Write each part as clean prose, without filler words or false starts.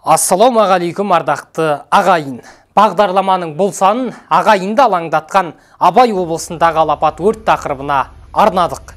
Ассалаумағалейкум ардақты ағайын. Бағдарламаның бұл санын ағайынды алаңдатқан Абай облысындағы алапат өрт тақырыбына арнадық.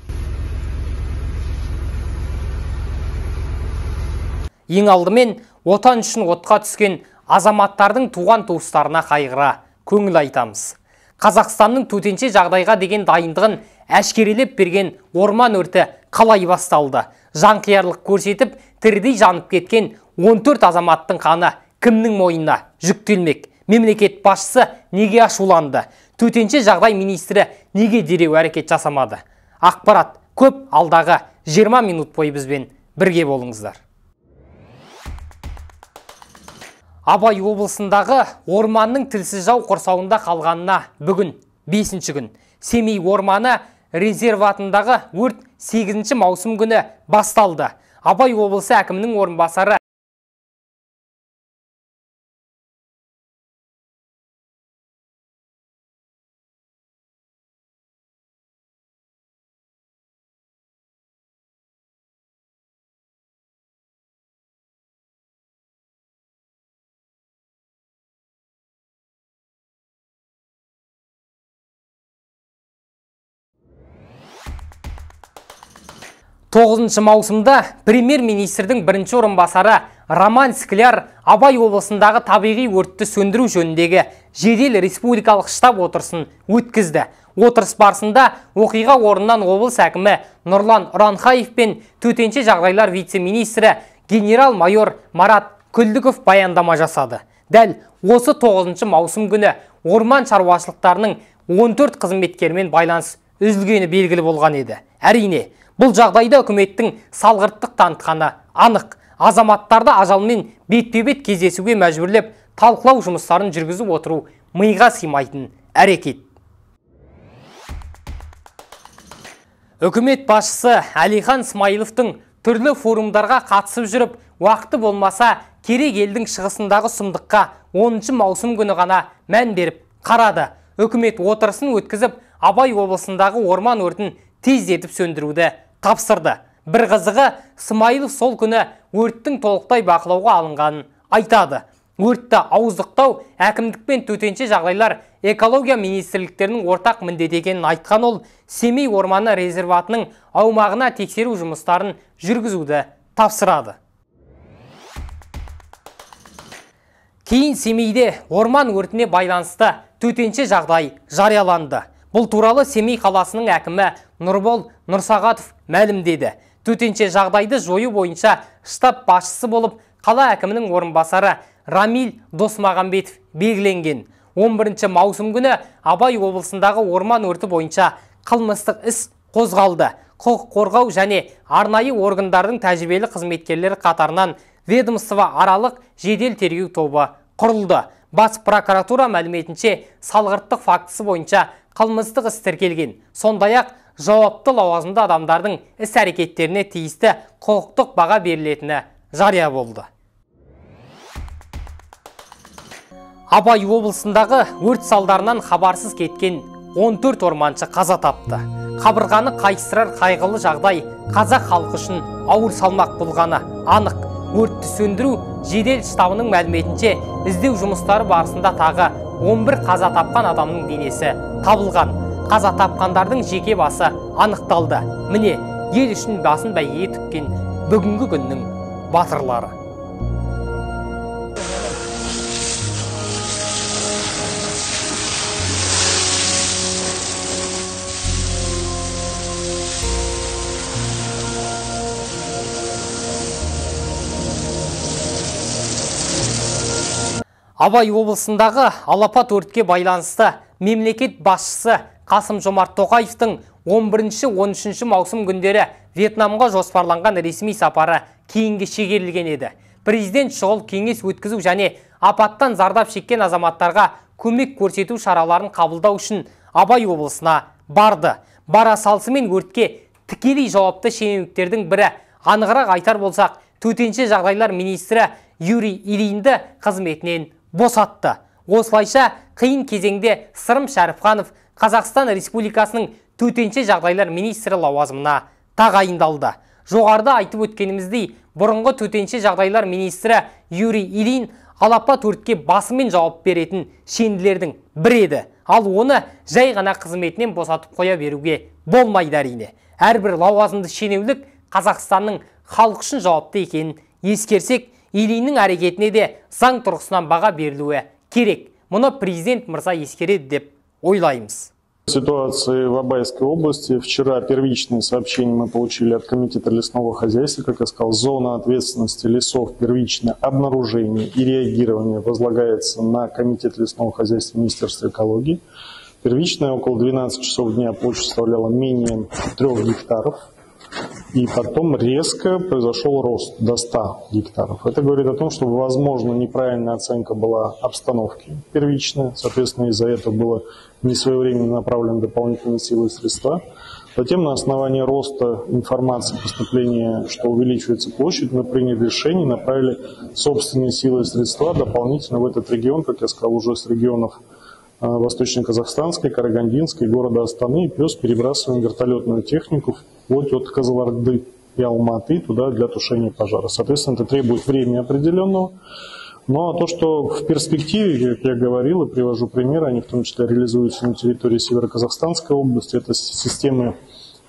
Ең алдымен отан үшін отқа түскен азаматтардың туған туыстарына қайғыра көңіл айтамыз. Қазақстанның төтенше жағдайға деген дайындығын әшкерелеп берген орман өрті қалай басталды? Жанқиярлық көрсетіп, тірідей жанып кеткен 14 азаматтың қаны кімнің мойнына жүктелмек? Мемлекет басшысы неге ашуланды? Төтенше жағдай министрі неге дереу әрекет жасамады? Ақпарат көп, алдағы 20 минут бойы бізбен бірге болыңыздар. Абай облысындағы орманның тілсіз жау құрсауында қалғанына бүгін 5-ші күн. Семей орманы резерватындағы өрт 8 маусым күні басталды. Абай облысы әкімінің орынбасары маусымда премьер-министрдің бірінші орынбасары Роман Скляр Абай облысындағы табиғи өртті сөндіру жөніндегі жедел республикалық штаб отырысын өткізді. Отырыс барысында оқиға орнынан облыс әкімі Нұрлан Ұранхаев пен төтенше жағдайлар вице-министрі генерал-майор Марат Күлдіков баяндама жасады. Дәл осы 9 маусым күні орман шаруашылықтарының 14 қызметкермен байланыс үзілгені белгілі болған еді. Әрине, бұл жағдайда үкіметтің салғырттық танытқаны анық. Азаматтарды ажалмен бетпе-бет кездесуге мәжбүрлеп, талқылау жұмыстарын жүргізіп отыру миға сыймайтын әрекет. Үкімет басшысы Әлихан Смайыловтың түрлі форумдарға қатысып жүріп, уақыты болмаса керек елдің шығысындағы сұмдыққа 10 маусым күні ғана мән беріп қарады. Үкімет отырысын өткізіп, Абай облысындағы орман өртін тездетіп сөндіруді тапсырды. Бір қызығы, Смайылов сол күні өрттің толықтай бақылауға алынғанын айтады. Өртті ауыздықтау әкімдік пен төтенше жағдайлар экология министрліктерінің ортақ міндеті екенін айтқан ол, Семей орманы резерватының аумағына тексеру жұмыстарын жүргізуді тапсырады. Кейін Семейде орман өртіне байланысты төтенше жағдай жарияланды. Бұл туралы Семей қаласының әкімі Нұрбол Нұрсағатов мәлімдеді. Төтенше жағдайды жою бойынша штаб басшысы болып қала әкімінің орынбасары Рамиль Досмағамбетов белгіленген. 11 маусым күні Абай облысындағы орман өрті бойынша қылмыстық іс қозғалды. Құқық қорғау және арнайы органдардың тәжірибелі қызметкерлері қатарынан ведомство аралық жедел тергеу тобы құрылды. Бас прокуратура мәліметінше салғырттық фактісі бойынша қылмыстық іс тіркелген. Сондай-ақ жауапты лауазымды адамдардың іс-әрекеттеріне тиісті құқықтық баға берілетіні жария болды. Абай облысындағы өрт салдарынан хабарсыз кеткен 14 орманшы қаза тапты. Қабырғаны қайыстырар қайғылы жағдай қазақ халқы үшін ауыр салмақ болғаны анық. Өртті сөндіру жедел штабының мәліметінше іздеу жұмыстары барысында тағы 11 қаза тапқан адамның денесі табылған. Қаза тапқандардың жеке басы анықталды. Міне, ел үшін басын бәйгеге тіккен бүгінгі күннің батырлары. Абай облысындағы алапат өртке байланысты мемлекет басшысы Қасым-Жомарт Тоқаевтың 11-13 маусым күндері Вьетнамға жоспарланған ресми сапары кейінге шегерілген еді. Президент шұғыл кеңес өткізу және апаттан зардап шеккен азаматтарға көмек көрсету шараларын қабылдау үшін Абай облысына барды. Бара салысымен өртке тікелей жауапты шенеуніктердің бірі, анығырақ айтар болсақ, төтенше жағдайлар министрі Юрий Ильинді қызметінен босатты. Осылайша қиын кезеңде Сырым Шәріпханов Қазақстан Республикасының төтенше жағдайлар министрі лауазымына тағайындалды. Жоғарыда айтып өткеніміздей, бұрынғы төтенше жағдайлар министрі Юрий Ильин алапа төртке басымен жауап беретін шенділердің бірі еді. Ал оны жай ғана қызметінен босатып қоя беруге болмайды әрине. Әрбір лауазымды шенеулік Қазақстанның халық үшін жауапты екенін ескерсек, Ильиннің әрекетіне де заң тұрғысынан баға берілуі керек. Мұны президент мырза ескереді деп ойлаймыз. Ситуации в Абайской области. Вчера первичные сообщения мы получили от Комитета лесного хозяйства. Как я сказал, зона ответственности лесов, первичное обнаружение и реагирование возлагается на Комитет лесного хозяйства Министерства экологии. Первичное около 12 часов дня площадь составляла менее 3 гектаров. И потом резко произошел рост до 100 гектаров. Это говорит о том, что, возможно, неправильная оценка была обстановки первичная. Соответственно, из-за этого было несвоевременно направлены дополнительные силы и средства. Затем на основании роста информации поступления, что увеличивается площадь, мы приняли решение, направили собственные силы и средства дополнительно в этот регион, как я сказал, уже с регионов Восточно-Казахстанской, Карагандинской, города Астаны, плюс перебрасываем вертолетную технику вплоть от Казаларды и Алматы туда для тушения пожара. Соответственно, это требует времени определенного. Ну а то, что в перспективе, как я говорил и привожу примеры, они в том числе реализуются на территории Северо-Казахстанской области, это системы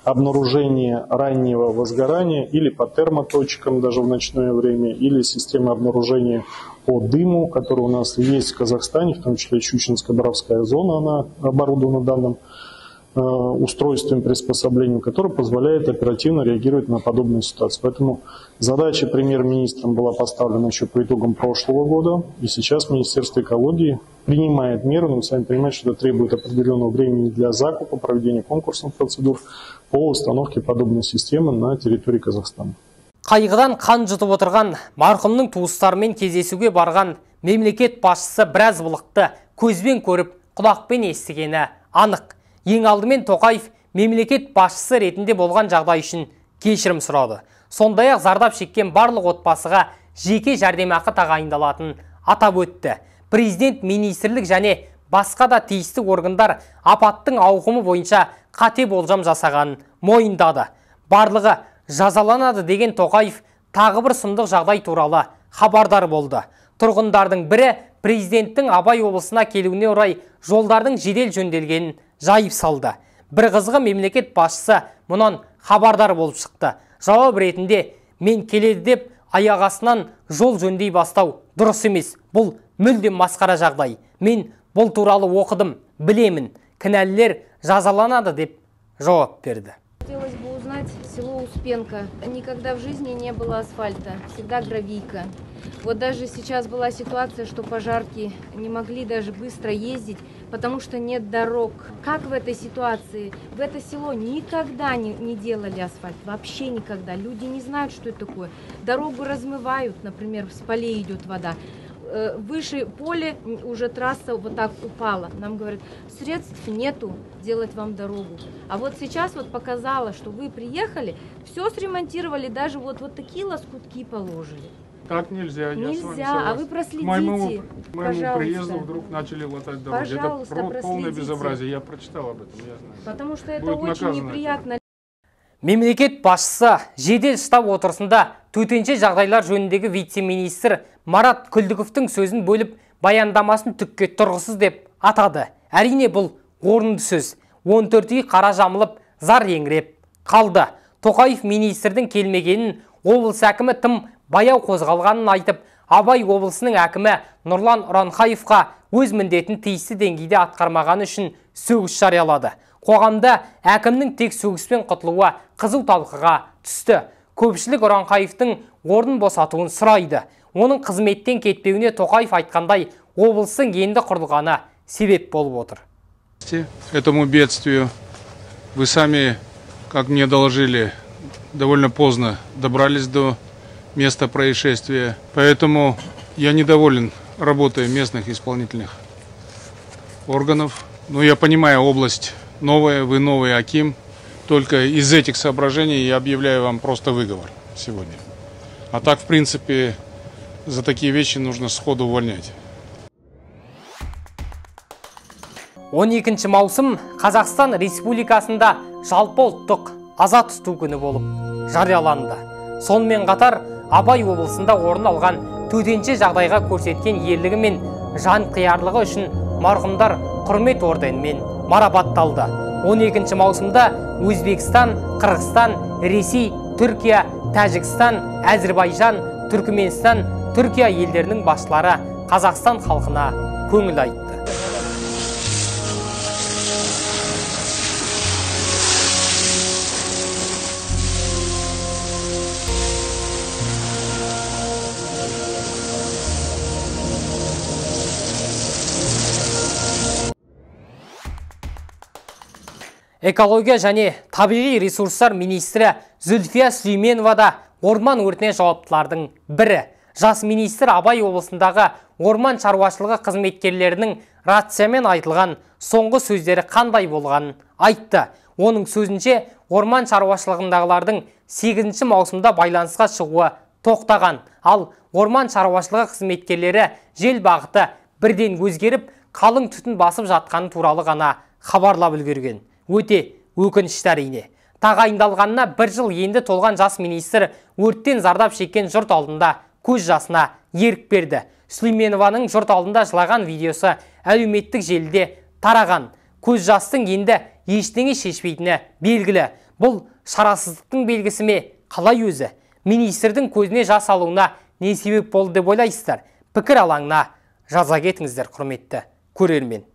обнаружения раннего возгорания или по термоточкам даже в ночное время, или системы обнаружения по дыму, который у нас есть в Казахстане, в том числе Щучинско-Боровская зона, она оборудована данным устройством, приспособлением, которое позволяет оперативно реагировать на подобные ситуации. Поэтому задача премьер-министром была поставлена еще по итогам прошлого года, и сейчас Министерство экологии принимает меры, но вы сами понимаете, что это требует определенного времени для закупа, проведения конкурсных процедур по установке подобной системы на территории Казахстана. Қайғыдан қан жұтып отырған марқұмның туыстарымен кездесуге барған мемлекет басшысы біраз былықты көзбен көріп, құлақпен естігені анық. Ең алдымен Тоқаев мемлекет басшысы ретінде болған жағдай үшін кешірім сұрады. Сондай-ақ зардап шеккен барлық отбасыға жеке жәрдемақы тағайындалатынын атап өтті. Президент министрлік және басқа да тиісті органдар апаттың ауқымы бойынша қате болжам жасағанын мойындады. Барлығы жазаланады деген Тоқаев тағы бір сұмдық жағдай туралы хабардар болды. Тұрғындардың бірі президенттің Абай облысына келуіне орай жолдардың жедел жөнделгенін жайып салды. Бір қызығы мемлекет басшысы мұнан хабардар болып шықты. Жауап ретінде мен келеді деп аяқ астынан жол жөндей бастау дұрыс емес. Бұл мүлдем масқара жағдай. Мен бұл туралы оқыдым, білемін. Кінәлілер жазаланады деп жауап берді. Хотелось бы узнать, село Успенка. Никогда в жизни не было асфальта, всегда гравийка. Вот даже сейчас была ситуация, что пожарки не могли даже быстро ездить, потому что нет дорог. Как в этой ситуации? В это село никогда не делали асфальт, вообще никогда. Люди не знают, что это такое. Дорогу размывают, например, с полей идет вода. Выше поля уже трасса вот так упала. Нам говорят, средств нету делать вам дорогу. А вот сейчас вот показало, что вы приехали, все сремонтировали, даже вот такие лоскутки положили. Так нельзя. Нельзя, а вы проследите, к моему пожалуйста. Приезду вдруг начали латать дороги. Пожалуйста, это проследите. полное безобразие. Я прочитал об этом, я знаю. Потому что это Будет очень наказано. неприятно. Мемлекет басшысы жедел штаб отырысында төтенше жағдайлар жөніндегі вице-министр Марат Күлдіковтің сөзін бөліп, баяндамасын түкке тұрғысыз деп атады. Әрине бұл орынды сөз. 14-й қара жамылып, зар еңіреп қалды. Тоқаев министрдің келмегенін, облыс әкімі тым баяу қозғалғанын айтып, Абай облысының әкімі Нұрлан Ұранхаевқа өз міндетін тиісті деңгейде атқармағаны үшін сөгіс жариялады. Қоғамда әкімнің тек сөгіспен құтылуы қызу талқыға түсті. Көпшілік Ұранхаевтың орнын босатуын сұрайды. Оның қызметтен кетпеуіне Тоқаев айтқандай облыстың енді құрылғаны себеп болып отыр. Этому бедствию вы сами, как мне доложили, довольно поздно добрались до места происшествия. Поэтому я недоволен работой местных исполнительных органов. Но я понимаю, область новая, вы новый аким. Только из этих соображений я объявляю вам просто выговор сегодня. А так, в принципе, за такие вещи нужно сходу увольнять. 12 маусым Қазақстан Республикасында жалпы ұлттық аза тұту күні болып жарияланды. Сонымен қатар Абай облысында орын алған төтенше жағдайға көрсеткен ерлігі мен жанқиярлығы үшін марқұмдар құрмет орденімен марапатталды. 12 маусымда Өзбекстан, Қырғызстан, Ресей, Түркия, Тәжікстан, Әзірбайжан, Түркіменстан, Түркия елдерінің басшылары Қазақстан халқына көңіл айтты. Экология және табиғи ресурстар министрі Зүлфия Сүлейменова да орман өртіне жауаптылардың бірі. Жас министр Абай облысындағы орман шаруашылығы қызметкерлерінің рациямен айтылған соңғы сөздері қандай болғанын айтты. Оның сөзінше, орман шаруашылығындағылардың 8 маусымда байланысқа шығуы тоқтаған. Ал орман шаруашылығы қызметкерлері жел бағыты бірден өзгеріп, қалың түтін басып жатқаны туралы ғана хабарлап үлгерген. Өте өкінішті әрине. Тағайындалғанына 1 жыл енді толған жас министр өрттен зардап шеккен жұрт алдында көз жасына ерік берді. Сүлейменованың жұрт алдында жылаған видеосы әлеуметтік желіде тараған. Көз жастың енді ештеңе шешпейтіні белгілі. Бұл шарасыздықтың белгісі ме? Қалай өзі? Министрдің көзіне жас алуына не себеп болды деп ойлайсыздар? Пікір алаңына жаза кетіңіздер, құрметті көрермен.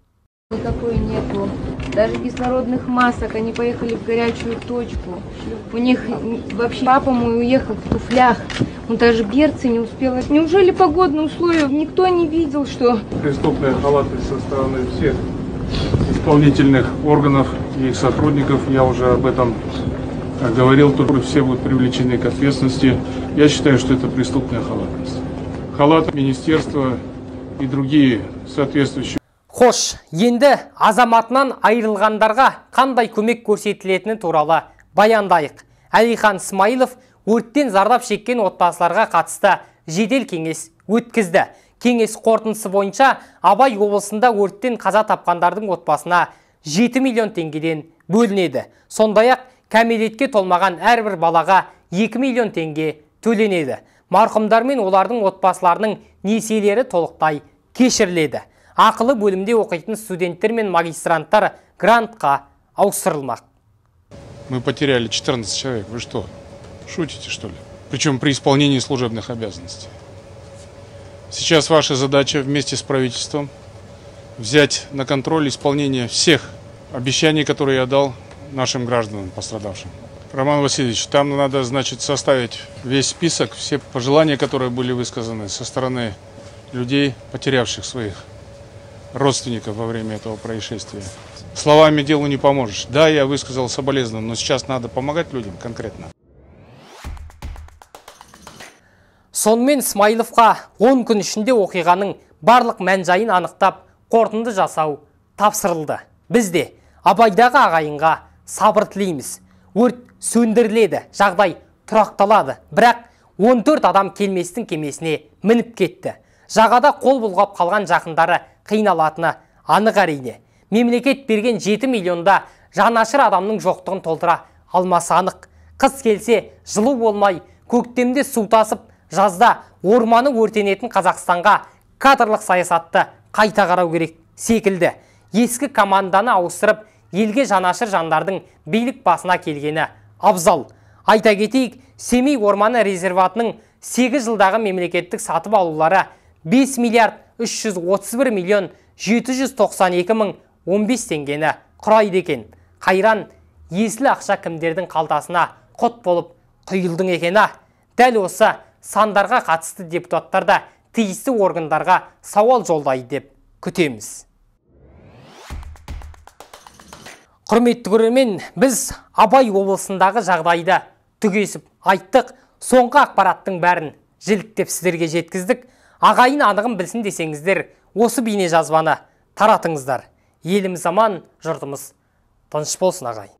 Никакой нету. Даже кислородных масок, они поехали в горячую точку. У них вообще папа мой уехал в туфлях. Он даже берцы не успел. Неужели погодные условия? Никто не видел, что... Преступная халатность со стороны всех исполнительных органов и их сотрудников. Я уже об этом говорил, только все будут привлечены к ответственности. Я считаю, что это преступная халатность. Халат министерства и другие соответствующие. Хош, енді азаматынан айырылғандарға қандай көмек көрсетілетіні туралы баяндайық. Әлихан Смайылов өрттен зардап шеккен отбасыларға қатысты жедел кеңес өткізді. Кеңес қорытындысы бойынша Абай облысында өрттен қаза тапқандардың отбасына 7 миллион теңгеден бөлінеді. Сондай-ақ кәмелетке толмаған әрбір балаға 2 миллион теңге төленеді. Марқұмдар мен олардың отбасыларының несиелері толықтай кешіріледі. Ақылы бөлімде оқитын студенттер мен магистранттар грантқа ауыстырылмақ. Мы потеряли 14 человек. Вы что, шутите, что ли? Причем при исполнении служебных обязанностей. Сейчас ваша задача вместе с правительством взять на контроль исполнение всех обещаний, которые я дал нашим гражданам пострадавшим. Роман Васильевич, там надо, значит, составить весь список, все пожелания, которые были высказаны со стороны людей, потерявших своих родственников во время этого происшествия. Словами делу не поможешь. Да, я высказал соболезнования, но сейчас надо помогать людям конкретно. Сонымен Смайыловқа 10 күн ішінде оқиғаның барлық мән-жайын анықтап, қорытынды жасау тапсырылды. Біз де Абайдағы ағайынға сабыр тілейміз. Өрт сөндіріледі, жағдай тұрақталады. Бірақ 14 адам келместің кемесіне мініп кетті. Жағада қол бұлғап қалған жақындары қиналатыны анық әрине. Мемлекет берген 7 миллионда жанашыр адамның жоқтығын толтыра алмасы анық. Қыс келсе жылу болмай, көктемде су тасып, жазда орманы өртенетін Қазақстанға кадрлық саясатты қайта қарау керек секілді. Ескі команданы ауыстырып, елге жанашыр жандардың билік басына келгені абзал. Айта кетейік, Семей орманы резерватының 8 жылдағы мемлекеттік сатып алулары 5 миллиард 331 миллион 792 мың 15 теңгені құрайды екен. Қайран, есіл ақша кімдердің қалтасына құт болып құйылдың екені. Дәл осы сандарға қатысты депутаттар да тиісті органдарға сауал жолдайды деп күтеміз. Құрметті көрермен, біз Абай облысындағы жағдайды түгесіп айттық. Соңғы ақпараттың бәрін жіліктеп сіздерге жеткіздік. Ағайын анығын білсін десеңіздер, осы бейне жазбаны таратыңыздар. Еліміз аман, жұртымыз тыныш болсын ағайын.